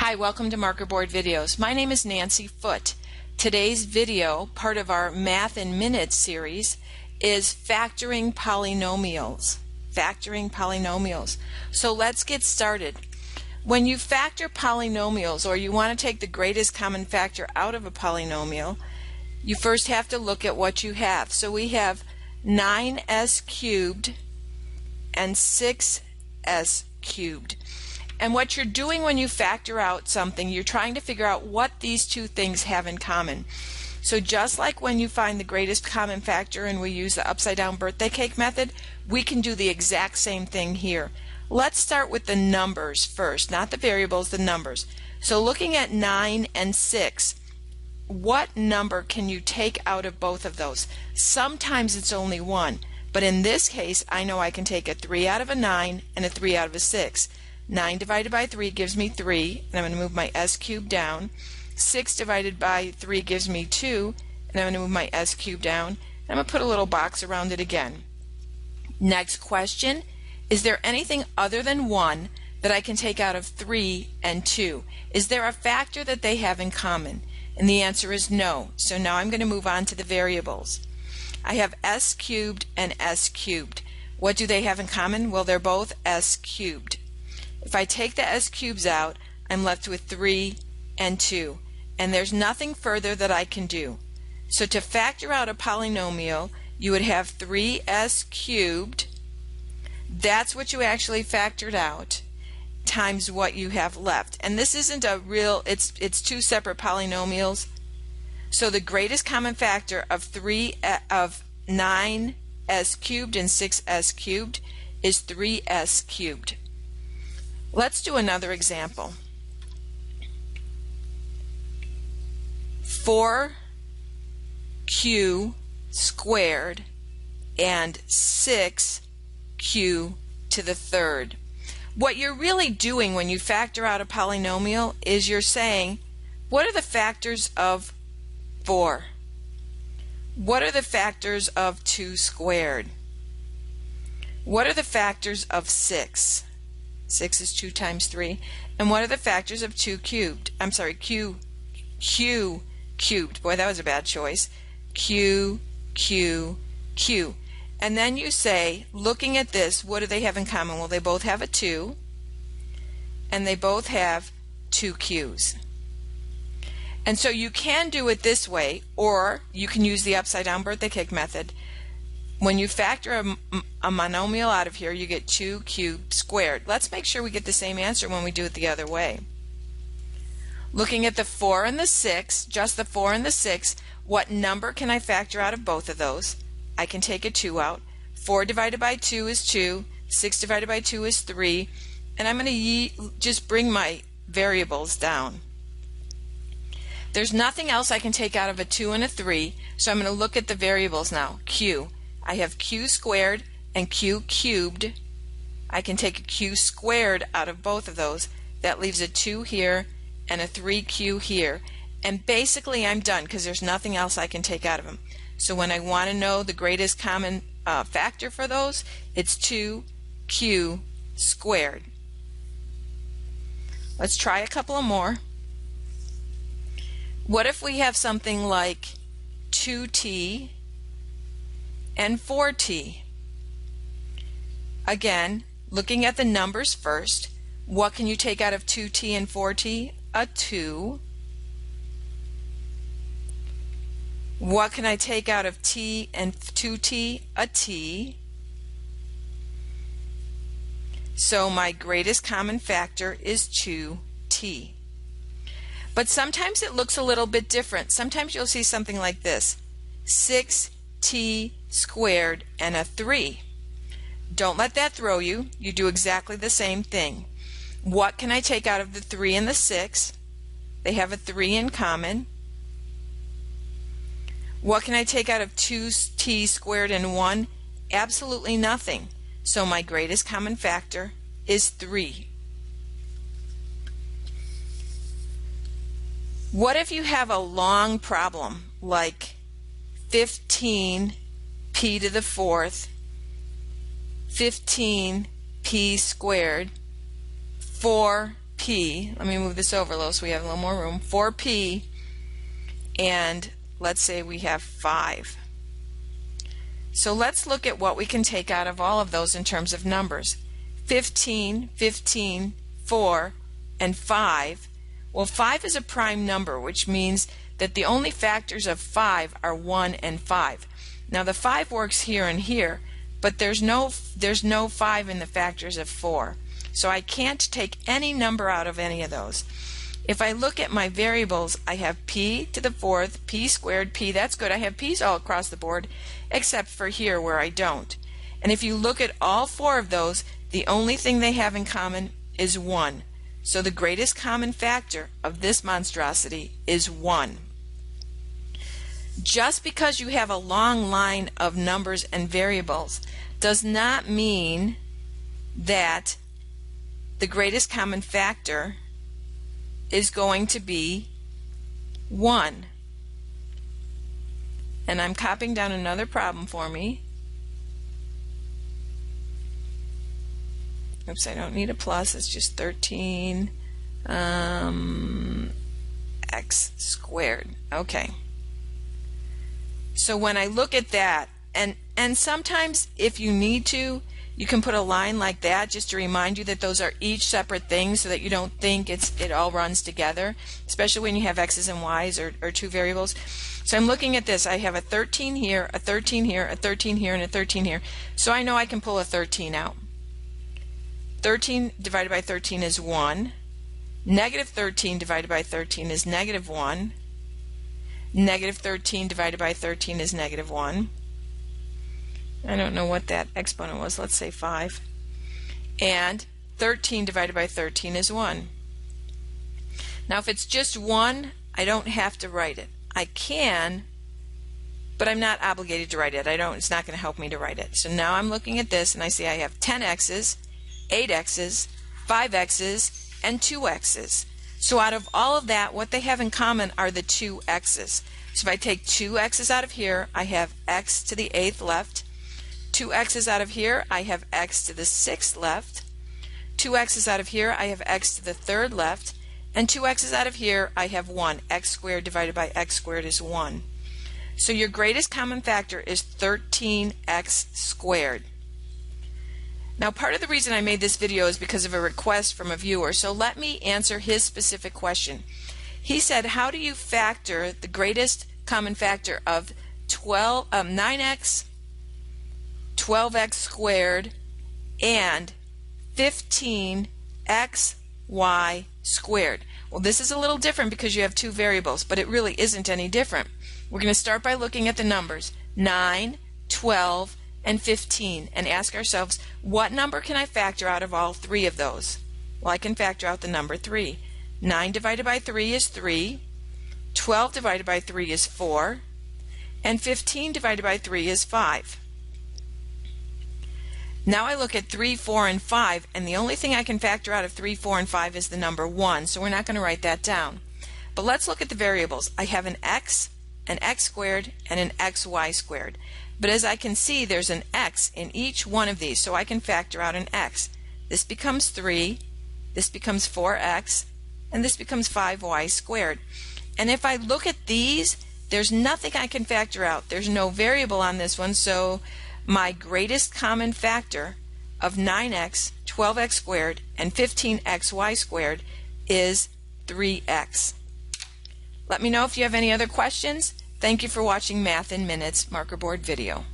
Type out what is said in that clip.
Hi, welcome to Marker Board Videos. My name is Nancy Foote. Today's video, part of our Math in Minutes series, is factoring polynomials. Factoring polynomials. So let's get started. When you factor polynomials, or you want to take the greatest common factor out of a polynomial, you first have to look at what you have. So we have 9s cubed and 6s cubed. And what you're doing when you factor out something, you're trying to figure out what these two things have in common. So just like when you find the greatest common factor and we use the upside down birthday cake method, we can do the exact same thing here. Let's start with the numbers first, not the variables, the numbers. So looking at 9 and 6, what number can you take out of both of those? Sometimes it's only one, but in this case I know I can take a 3 out of a 9 and a 3 out of a 6. 9 divided by 3 gives me 3, and I'm going to move my s cubed down. 6 divided by 3 gives me 2, and I'm going to move my s cubed down. And I'm going to put a little box around it again. Next question, is there anything other than 1 that I can take out of 3 and 2? Is there a factor that they have in common? And the answer is no. So now I'm going to move on to the variables. I have s cubed and s cubed. What do they have in common? Well, they're both s cubed. If I take the s cubes out, I'm left with 3 and 2, and there's nothing further that I can do. So to factor out a polynomial, you would have 3s cubed, that's what you actually factored out, times what you have left. And this isn't a real, it's two separate polynomials. So the greatest common factor of 9s cubed and 6s cubed is 3s cubed. Let's do another example. 4q squared and 6q to the third. What you're really doing when you factor out a polynomial is you're saying, what are the factors of 4? What are the factors of 2 squared? What are the factors of 6? 6 is 2 times 3. And what are the factors of 2 cubed? I'm sorry, q cubed. Boy, that was a bad choice. Q. And then you say, looking at this, what do they have in common? Well, they both have a 2, and they both have 2 q's. And so you can do it this way, or you can use the upside down birthday cake method. When you factor a monomial out of here, you get 2 cubed squared. Let's make sure we get the same answer when we do it the other way. Looking at the 4 and the 6, just the 4 and the 6, what number can I factor out of both of those? I can take a 2 out. 4 divided by 2 is 2. 6 divided by 2 is 3. And I'm going to just bring my variables down. There's nothing else I can take out of a 2 and a 3, so I'm going to look at the variables now. Q. I have q squared and q cubed. I can take a q squared out of both of those. That leaves a 2 here and a 3q here. And basically I'm done because there's nothing else I can take out of them. So when I want to know the greatest common factor for those, it's 2q squared. Let's try a couple of more. What if we have something like 2t and 4t? Again, looking at the numbers first, what can you take out of 2t and 4t? A 2. What can I take out of t and 2t? A t. So my greatest common factor is 2t. But sometimes it looks a little bit different. Sometimes you'll see something like this. 6t squared and a 3. Don't let that throw you. You do exactly the same thing. What can I take out of the 3 and the 6? They have a 3 in common. What can I take out of 2t squared and 1? Absolutely nothing. So my greatest common factor is 3. What if you have a long problem like 15 p to the fourth, 15 p squared, 4p 4p, let me move this over a little so we have a little more room, 4p, and let's say we have 5. So let's look at what we can take out of all of those in terms of numbers. 15, 15, 4, and 5. Well, 5 is a prime number, which means that the only factors of 5 are 1 and 5. Now the 5 works here and here, but there's no 5 in the factors of 4. So I can't take any number out of any of those. If I look at my variables, I have p to the 4th, p squared, p, that's good. I have p's all across the board, except for here where I don't. And if you look at all 4 of those, the only thing they have in common is 1. So the greatest common factor of this monstrosity is 1. Just because you have a long line of numbers and variables does not mean that the greatest common factor is going to be 1. And I'm copying down another problem for me. Oops, I don't need a plus, it's just 13 x squared. Okay. So when I look at that, and sometimes if you need to, you can put a line like that just to remind you that those are each separate things so that you don't think it all runs together, especially when you have x's and y's or 2 variables. So I'm looking at this. I have a 13 here, a 13 here, a 13 here, and a 13 here. So I know I can pull a 13 out. 13 divided by 13 is 1. Negative 13 divided by 13 is negative 1. Negative 13 divided by 13 is negative 1. I don't know what that exponent was. Let's say 5. And 13 divided by 13 is 1. Now if it's just 1, I don't have to write it. I can, but I'm not obligated to write it. It's not going to help me to write it. So now I'm looking at this and I see I have 10 x's, 8 x's, 5 x's, and 2 x's. So out of all of that, what they have in common are the 2 x's. So if I take 2 x's out of here, I have x to the 8th left. 2 x's out of here, I have x to the 6th left. 2 x's out of here, I have x to the 3rd left. And 2 x's out of here, I have 1. X squared divided by x squared is 1. So your greatest common factor is 13x squared. Now part of the reason I made this video is because of a request from a viewer, so let me answer his specific question. He said, how do you factor the greatest common factor of 9x, 12x squared, and 15xy squared? Well, this is a little different because you have 2 variables, but it really isn't any different. We're going to start by looking at the numbers 9, 12, and 15 and ask ourselves, what number can I factor out of all 3 of those? Well, I can factor out the number 3. 9 divided by 3 is 3, 12 divided by 3 is 4, and 15 divided by 3 is 5. Now I look at 3, 4, and 5, and the only thing I can factor out of 3, 4, and 5 is the number 1, so we're not going to write that down. But let's look at the variables. I have an x squared, and an xy squared. But as I can see, there's an x in each one of these, so I can factor out an x. This becomes 3, this becomes 4x, and this becomes 5y squared. And if I look at these, there's nothing I can factor out. There's no variable on this one, so my greatest common factor of 9x, 12x squared, and 15xy squared is 3x. Let me know if you have any other questions. Thank you for watching Math in Minutes marker board video.